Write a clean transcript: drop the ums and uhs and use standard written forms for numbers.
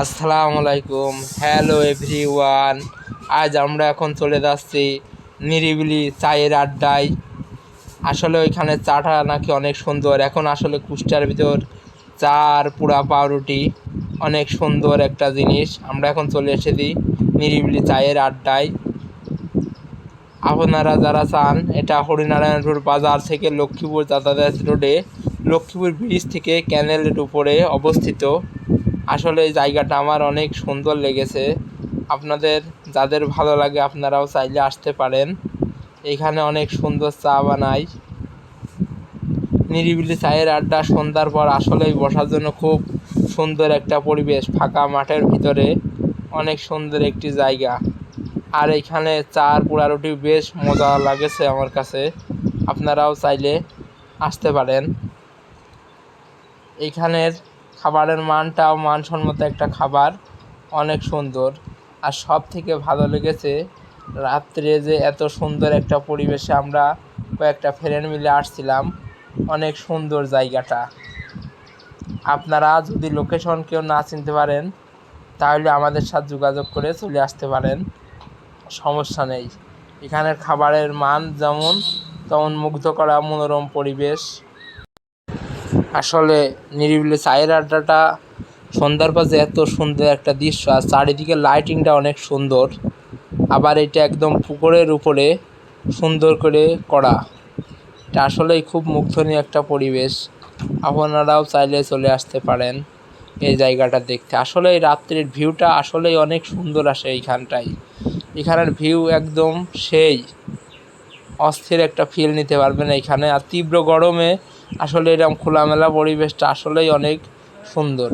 আসসালামু আলাইকুম, hello everyone. আজ আমরা এখন চলে যাচ্ছি নিরিবিলি চায়ের আড্ডায়। আসলে ওইখানে চাটা নাকি অনেক সুন্দর। এখন আসলে কুষ্টার ভিতর চা আর পুরা পাউরুটি অনেক সুন্দর একটা জিনিস। আমরা এখন চলে এসেছি নিরিবিলি চায়ের আড্ডায়। আপনারা যারা চান, এটা হরিনারায়ণপুর বাজার থেকে লক্ষ্মীপুর যাতায়াত রোডে, লক্ষ্মীপুর ব্রিজ থেকে ক্যানেলের উপরে অবস্থিত। আসলে এই জায়গাটা আমার অনেক সুন্দর লেগেছে। আপনাদের যাদের ভালো লাগে আপনারাও চাইলে আসতে পারেন। এখানে অনেক সুন্দর চা বানায়। নিরিবিলি চায়ের আড্ডা সন্ধ্যার পর আসলেই বসার জন্য খুব সুন্দর একটা পরিবেশ। ফাঁকা মাঠের ভিতরে অনেক সুন্দর একটি জায়গা। আর এখানে চা আর পোড়া রুটি বেশ মজা লাগেছে আমার কাছে। আপনারাও চাইলে আসতে পারেন। এইখানের খাবারের মানটাও মানসম্মত একটা খাবার, অনেক সুন্দর। আর সব থেকে ভালো লেগেছে রাত্রে যে এত সুন্দর একটা পরিবেশে আমরা কয়েকটা ফ্রেন্ড মিলে আসছিলাম। অনেক সুন্দর জায়গাটা। আপনারা যদি লোকেশন কেউ না চিনতে পারেন তাহলে আমাদের সাথে যোগাযোগ করে চলে আসতে পারেন, সমস্যা নেই। এখানের খাবারের মান যেমন তেমন মুগ্ধ করা মনোরম পরিবেশ। আসলে নিরিবিলি চায়ের আড্ডাটা সন্ধ্যার পর যে এত সুন্দর একটা দৃশ্য, আর চারিদিকে লাইটিংটা অনেক সুন্দর। আবার এটা একদম পুকুরের উপরে সুন্দর করে করা। এটা আসলেই খুব মুগ্ধনীয় একটা পরিবেশ। আপনারাও চাইলে চলে আসতে পারেন এই জায়গাটা দেখতে। আসলে এই রাত্রির ভিউটা আসলেই অনেক সুন্দর আসে এইখানটায়। এখানের ভিউ একদম সেই অস্থির একটা ফিল নিতে পারবেন এইখানে। আর তীব্র গরমে আসলে এরকম খোলামেলা পরিবেশটা আসলেই অনেক সুন্দর।